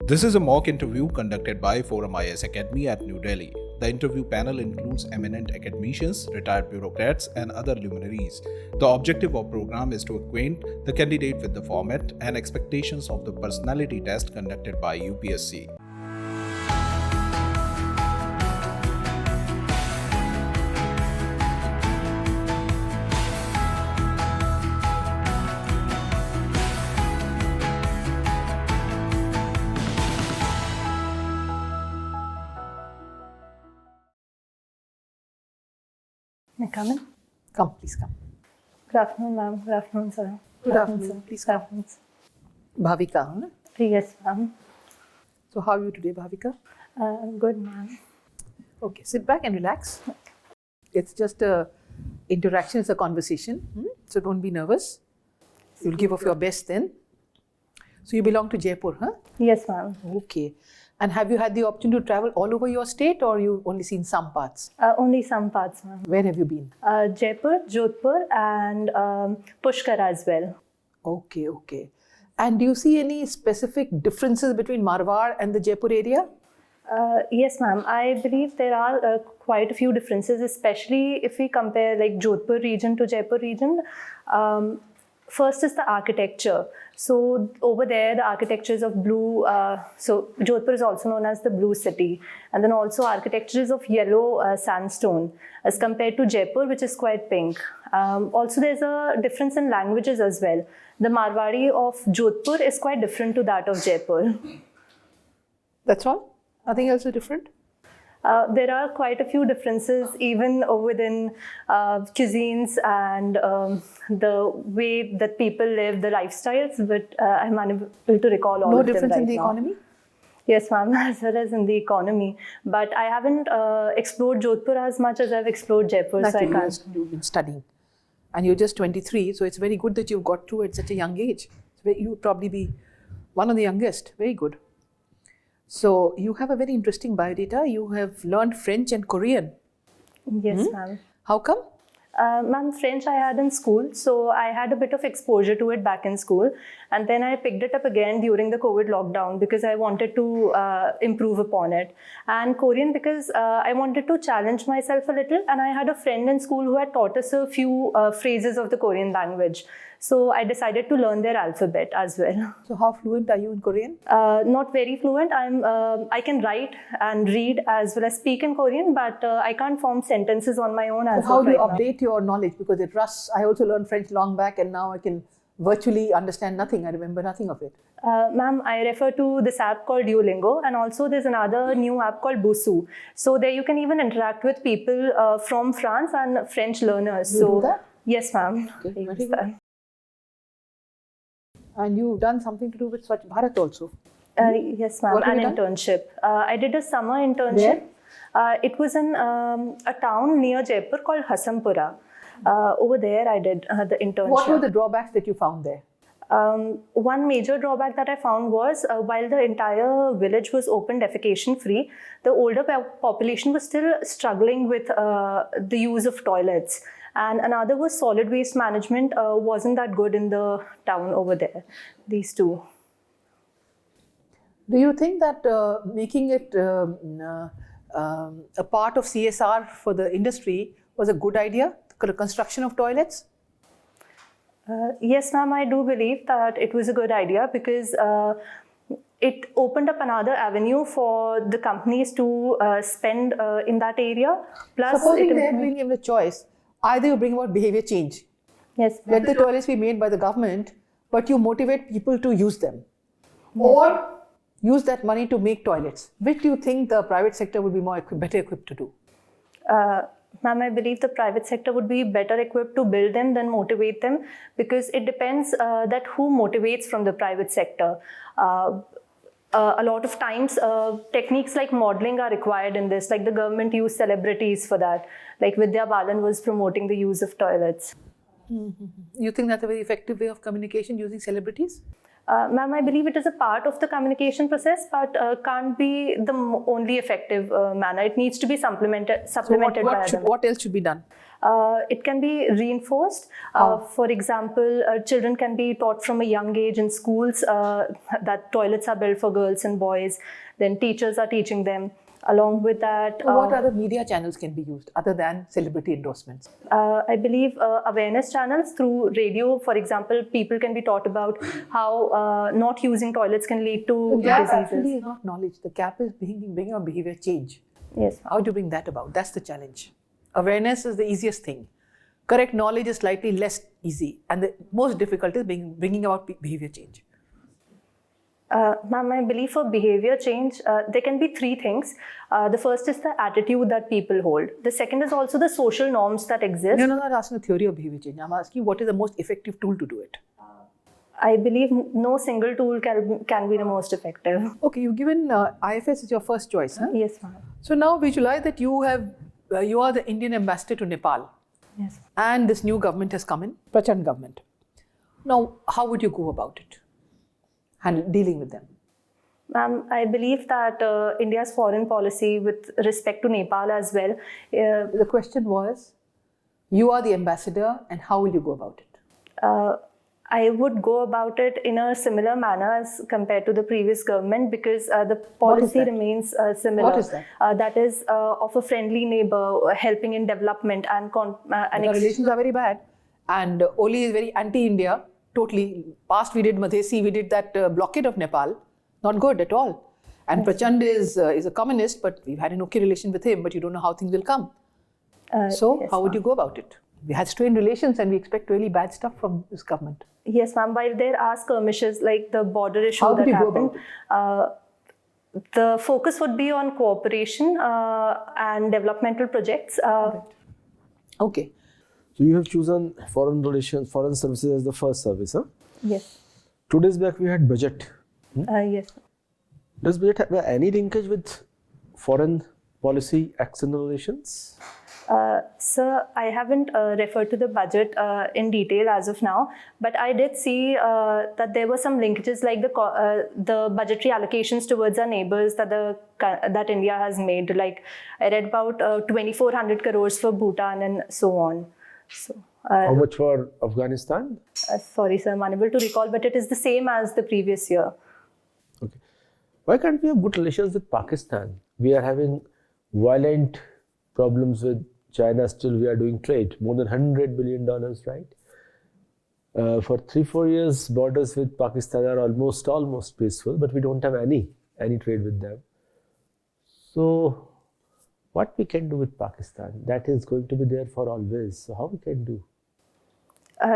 This is a mock interview conducted by ForumIAS Academy at New Delhi. The interview panel includes eminent academicians, retired bureaucrats, and other luminaries. The objective of the program is to acquaint the candidate with the format and expectations of the personality test conducted by UPSC. May I come in? Come, please come. Good afternoon, ma'am. Good afternoon, sir. Good afternoon. Please come. Good afternoon. Bhavika, huh? Yes, ma'am. So how are you today, Bhavika? Good, ma'am. Okay, sit back and relax. It's just a interaction, it's a conversation. So don't be nervous. You'll give of your best then. So you belong to Jaipur, huh? Yes, ma'am. Okay. And have you had the opportunity to travel all over your state, or you've only seen some parts? Only some parts, ma'am. Where have you been? Jaipur, Jodhpur, and Pushkar as well. Okay, okay. And do you see any specific differences between Marwar and the Jaipur area? Yes, ma'am. I believe there are quite a few differences, especially if we compare like Jodhpur region to Jaipur region. First is the architecture. So over there, the architecture is of blue. So Jodhpur is also known as the blue city. And then also architecture is of yellow sandstone as compared to Jaipur, which is quite pink. Also, there's a difference in languages as well. The Marwari of Jodhpur is quite different to that of Jaipur. That's all? Nothing else is different? There are quite a few differences even within cuisines and the way that people live, the lifestyles, but I'm unable to recall all No of them difference right in the now. economy? Yes, ma'am, as well as in the economy. But I haven't explored Jodhpur as much as I've explored Jaipur, so I can't. You've been studying. And you're just 23, so it's very good that you've got through at such a young age. You'd probably be one of the youngest. Very good. So you have a very interesting biodata. You have learned French and Korean. Yes, ma'am. How come? Ma'am, French I had in school, so I had a bit of exposure to it back in school. And then I picked it up again during the COVID lockdown because I wanted to improve upon it. And Korean because I wanted to challenge myself a little. And I had a friend in school who had taught us a few phrases of the Korean language. So I decided to learn their alphabet as well. So how fluent are you in Korean? Not very fluent. I can write and read as well as speak in Korean, but I can't form sentences on my own as How of do you right now. update your knowledge? Because it rusts. I also learned French long back, and now I can virtually understand nothing. I remember nothing of it. Ma'am, I refer to this app called Duolingo, and also there's another new app called Bosu. So there you can even interact with people from France and French learners. You so do that? Yes, ma'am. Okay, I very use good. that. And you've done something to do with Swachh Bharat also. Yes, ma'am. What have An you done? internship. I did a summer internship. It was in a town near Jaipur called Hasampura. Over there, I did the internship. What were the drawbacks that you found there? One major drawback that I found was while the entire village was open defecation free, the older population was still struggling with the use of toilets. And another was solid waste management wasn't that good in the town over there. These two. Do you think that making it a part of CSR for the industry was a good idea? The construction of toilets? Yes, ma'am, I do believe that it was a good idea because it opened up another avenue for the companies to spend in that area. Plus, Supposing they had been given a choice, either you bring about behavior change. Yes, Let the toilets be made by the government, but you motivate people to use them. Or use that money to make toilets. Which do you think the private sector would be better equipped to do? Ma'am, I believe the private sector would be better equipped to build them than motivate them because it depends that who motivates from the private sector. A lot of times, techniques like modeling are required in this, like the government used celebrities for that. Like Vidya Balan was promoting the use of toilets. You think that's a very effective way of communication, using celebrities? Ma'am, I believe it is a part of the communication process, but can't be the only effective manner. It needs to be supplemented by other. What else should be done? It can be reinforced. For example, children can be taught from a young age in schools that toilets are built for girls and boys. Then teachers are teaching them. Along with that, What other media channels can be used other than celebrity endorsements? I believe awareness channels through radio. For example, people can be taught about how not using toilets can lead to The gap diseases. actually is not knowledge. The gap is bringing a behavior change. Yes. How do you bring that about? That's the challenge. Awareness is the easiest thing. Correct knowledge is slightly less easy. And the most difficult is bringing about behavior change. Ma'am, I believe for behavior change, there can be three things. The first is the attitude that people hold. The second is also the social norms that exist. No, I'm not asking the theory of behavior change. I'm asking what is the most effective tool to do it. I believe no single tool can be the most effective. Okay, you've given IFS as your first choice, huh? Yes, ma'am. So now visualize that you are the Indian ambassador to Nepal. Yes. And this new government has come in, Prachand government. Now, how would you go about it? And dealing with them? Ma'am, I believe that India's foreign policy with respect to Nepal as well. The question was, you are the ambassador and how will you go about it? I would go about it in a similar manner as compared to the previous government because the policy remains similar. What is that? That is of a friendly neighbor, helping in development and The relations are very bad. And Oli is very anti-India. Totally. Past we did Madhesi, we did that blockade of Nepal. Not good at all. And Prachand is a communist, but we've had an okay relation with him, but you don't know how things will come. So yes, how would you go about it? We had strained relations and we expect really bad stuff from this government. Yes, ma'am. While there are skirmishes like the border issue How that did you go happened, about the focus would be on cooperation and developmental projects. Okay. So you have chosen foreign relations, foreign services as the first service, huh? Yes. 2 days back we had budget. Yes. Does budget have any linkage with foreign policy external relations? Sir, I haven't referred to the budget in detail as of now, but I did see that there were some linkages like the budgetary allocations towards our neighbors that India has made. Like I read about 2,400 crores for Bhutan and so on. So, How much for Afghanistan? sorry, sir, I'm unable to recall, but it is the same as the previous year. Okay. Why can't we have good relations with Pakistan? We are having violent problems with China. Still, we are doing trade, more than $100 billion, right? For 3-4 years, borders with Pakistan are almost peaceful, but we don't have any trade with them. So, what we can do with Pakistan? That is going to be there for always. So, how we can do?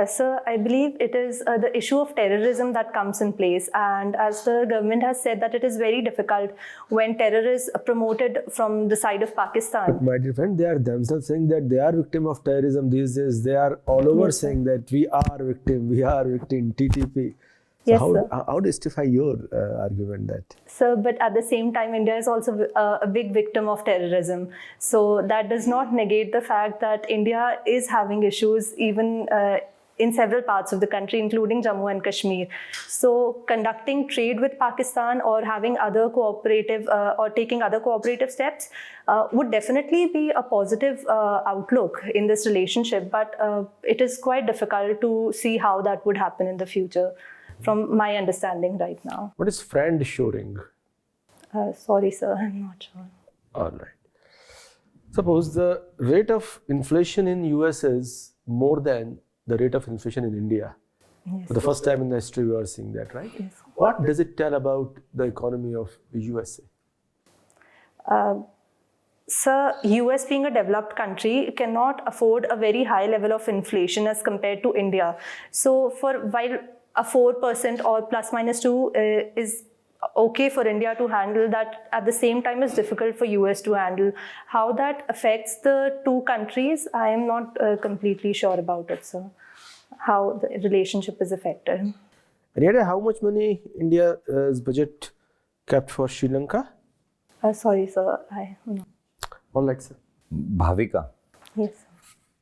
Sir, I believe it is the issue of terrorism that comes in place. And as the government has said that it is very difficult when terror is promoted from the side of Pakistan. But my dear friend, they are themselves saying that they are victim of terrorism these days. They are all over saying that we are victim, TTP. So Yes, how sir. how to justify your argument that? Sir, but at the same time, India is also a big victim of terrorism. So that does not negate the fact that India is having issues even in several parts of the country, including Jammu and Kashmir. So conducting trade with Pakistan or having other cooperative or taking other cooperative steps would definitely be a positive outlook in this relationship. But it is quite difficult to see how that would happen in the future, from my understanding right now. What is friend shoring? Sorry, sir, I'm not sure. All right. Suppose the rate of inflation in US is more than the rate of inflation in India. Yes. For the first time in the history, we are seeing that, right? Yes. What does it tell about the economy of USA? Sir, US being a developed country cannot afford a very high level of inflation as compared to India. So while a 4% or plus minus 2 is okay for India to handle, that at the same time is difficult for US to handle. How that affects the two countries, I am not completely sure about it, sir. How the relationship is affected. And yet, how much money India's budget kept for Sri Lanka? Sorry, sir. No. All right, sir. Bhavika. Yes.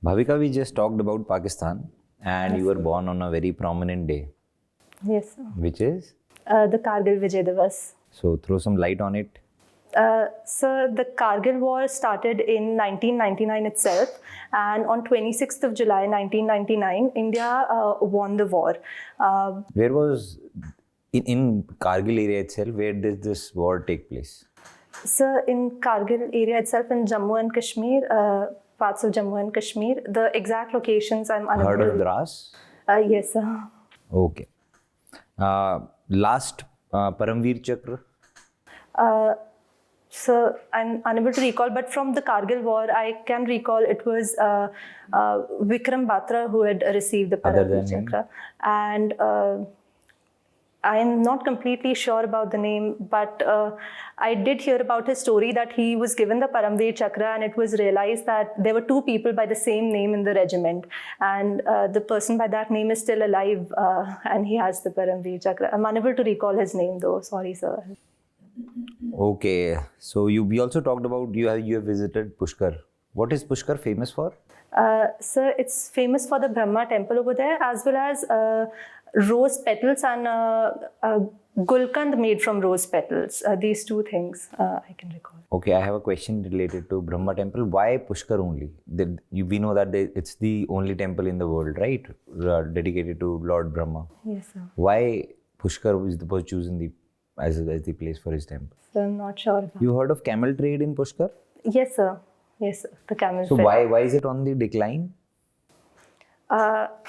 Bhavika, we just talked about Pakistan and you were born on a very prominent day. Yes, sir. which is? The Kargil Vijay Divas. So throw some light on it. Sir, the Kargil War started in 1999 itself, and on 26th of July 1999, India won the war. Where was, in Kargil area itself, where did this war take place? Sir, in Kargil area itself, in Jammu and Kashmir, parts of Jammu and Kashmir, the exact locations I'm unable Heard of to... Dras? Yes, sir. Okay. Last Paramveer Chakra? So I'm unable to recall, but from the Kargil war, I can recall it was Vikram Batra who had received the Other than Paramveer Chakra. And I am not completely sure about the name, but I did hear about his story that he was given the Paramveer Chakra, and it was realized that there were two people by the same name in the regiment, and the person by that name is still alive, and he has the Paramveer Chakra. I'm unable to recall his name though. Sorry, sir. Okay. So we also talked about you have visited Pushkar. What is Pushkar famous for? Sir, it's famous for the Brahma temple over there, as well as rose petals and gulkand made from rose petals. These two things I can recall. Okay, I have a question related to Brahma temple. Why Pushkar only? We know that it's the only temple in the world, right? Dedicated to Lord Brahma. Yes, sir. Why Pushkar was chosen as the place for his temple? So I'm not sure about. You heard of camel trade in Pushkar? Yes, sir. Yes, sir. The camel. So fair. why is it on the decline?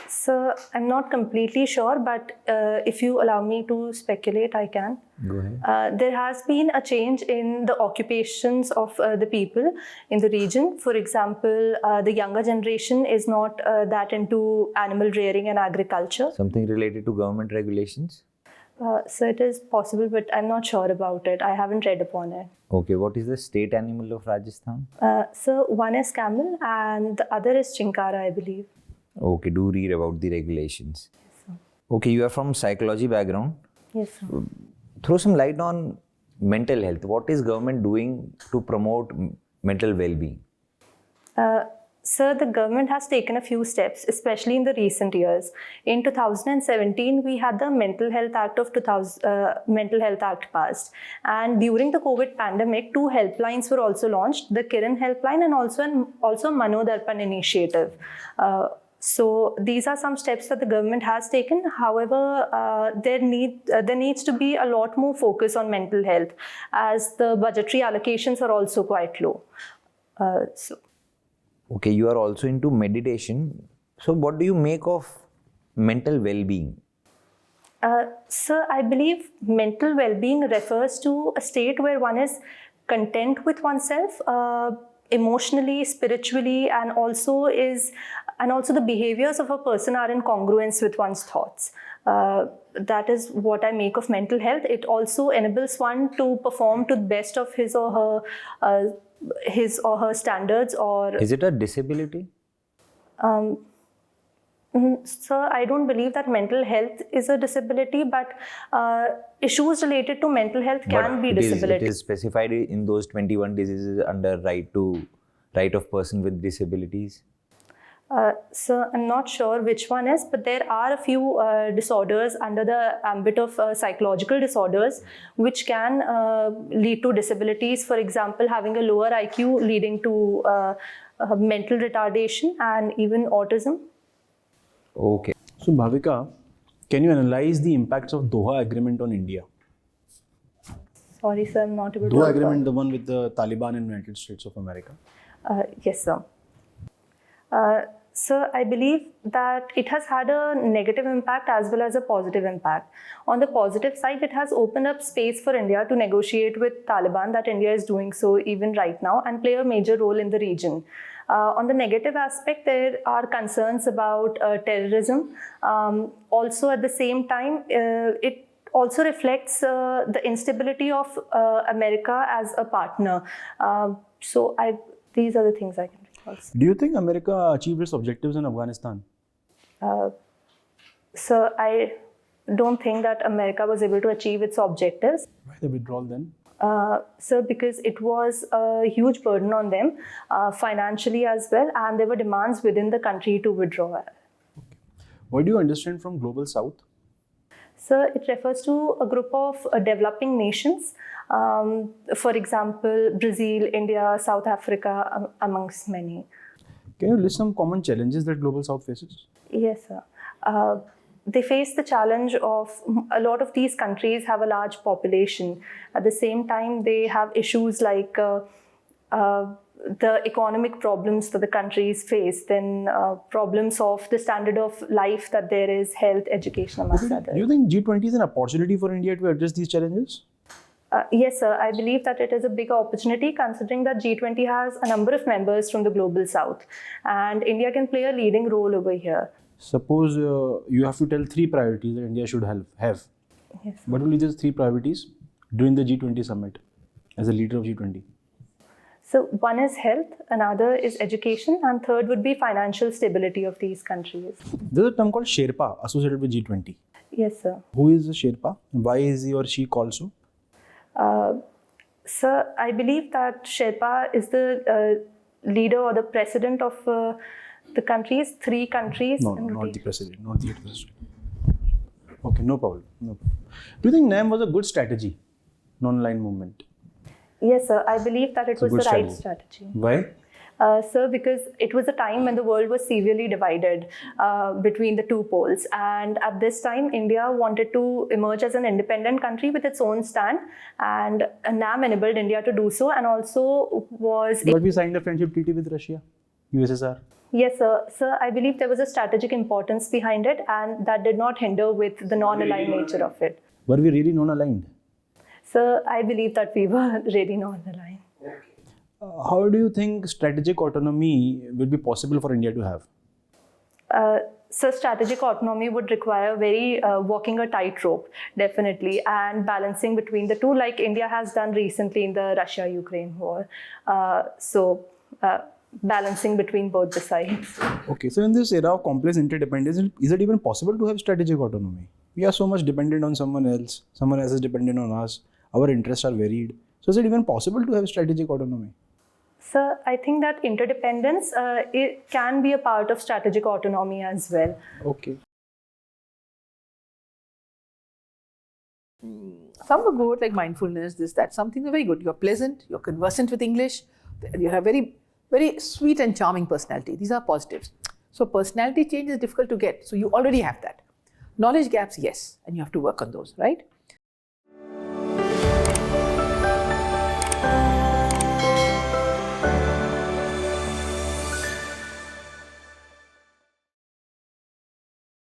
Sir, I'm not completely sure, but if you allow me to speculate, I can. Go ahead. There has been a change in the occupations of the people in the region. For example, the younger generation is not that into animal rearing and agriculture. Something related to government regulations? So it is possible, but I'm not sure about it. I haven't read upon it. Okay, what is the state animal of Rajasthan? So one is camel and the other is chinkara, I believe. Okay, do read about the regulations. Okay, you are from psychology background. Yes, sir. Throw some light on mental health. What is government doing to promote mental well-being? Sir, the government has taken a few steps, especially in the recent years. In 2017, we had the Mental Health Act passed. And during the COVID pandemic, 2 helplines were also launched, the Kiran helpline and also Mano Darpan initiative. So these are some steps that the government has taken. However, there needs to be a lot more focus on mental health, as the budgetary allocations are also quite low. Okay, you are also into meditation. So what do you make of mental well-being? Sir, I believe mental well-being refers to a state where one is content with oneself, emotionally, spiritually, and also the behaviors of a person are in congruence with one's thoughts. That is what I make of mental health. It also enables one to perform to the best of his or her standards. Or is it a disability? Sir, I don't believe that mental health is a disability, but issues related to mental health can be disability. It is specified in those 21 diseases under right of person with disabilities. So I'm not sure which one is, but there are a few disorders under the ambit of psychological disorders which can lead to disabilities. For example, having a lower IQ leading to mental retardation and even autism. Okay. So Bhavika, can you analyze the impacts of Doha Agreement on India? Sorry, sir, I'm not able to. Doha Agreement, the one with the Taliban and United States of America. Yes, sir. Sir, I believe that it has had a negative impact as well as a positive impact. On the positive side, it has opened up space for India to negotiate with Taliban, that India is doing so even right now, and play a major role in the region. On the negative aspect, there are concerns about terrorism. Also, at the same time, it also reflects the instability of America as a partner. These are the things I can recall. Do you think America achieved its objectives in Afghanistan? So I don't think that America was able to achieve its objectives. Why the withdrawal then? Sir, because it was a huge burden on them, financially as well, and there were demands within the country to withdraw. Okay. What do you understand from Global South? So it refers to a group of developing nations, for example, Brazil, India, South Africa, amongst many. Can you list some common challenges that Global South faces? Yes, sir. They face the challenge of a lot of these countries have a large population. At the same time, they have issues like the economic problems that the countries face, then problems of the standard of life that there is, health, education, amongst others. Do you think G20 is an opportunity for India to address these challenges? Yes, sir. I believe that it is a big opportunity considering that G20 has a number of members from the Global South and India can play a leading role over here. Suppose you have to tell 3 priorities that India should have. Yes, sir. What will be those 3 priorities during the G20 summit as a leader of G20? So one is health, another is education, and third would be financial stability of these countries. There's a term called Sherpa associated with G20. Yes, sir. Who is a Sherpa? Why is he or she called so? Sir, I believe that Sherpa is the leader or the president of the countries, 3 countries. No, not the president, not the president. Okay, no problem. Do you think NAM was a good strategy, non-aligned movement? Yes, sir. I believe that it was the right strategy. Why? Sir, because it was a time when the world was severely divided between the 2 poles. And at this time, India wanted to emerge as an independent country with its own stand. And NAM enabled India to do so and also was... But we signed a friendship treaty with Russia, USSR. Yes, sir. Sir, I believe there was a strategic importance behind it and that did not hinder with the non-aligned nature of it. Were we really non-aligned? Sir, I believe that we were really non-aligned. How do you think strategic autonomy will be possible for India to have? So strategic autonomy would require very walking a tightrope, definitely, and balancing between the two, like India has done recently in the Russia-Ukraine war. Balancing between both the sides. Okay, so in this era of complex interdependence, is it even possible to have strategic autonomy? We are so much dependent on someone else is dependent on us, our interests are varied. So is it even possible to have strategic autonomy? Sir, I think that interdependence it can be a part of strategic autonomy as well. Okay. Some are good, like mindfulness, this, that. Some things are very good. You're pleasant, you're conversant with English, you have very, very sweet and charming personality. These are positives. So personality change is difficult to get. So you already have that. Knowledge gaps, yes, and you have to work on those, right?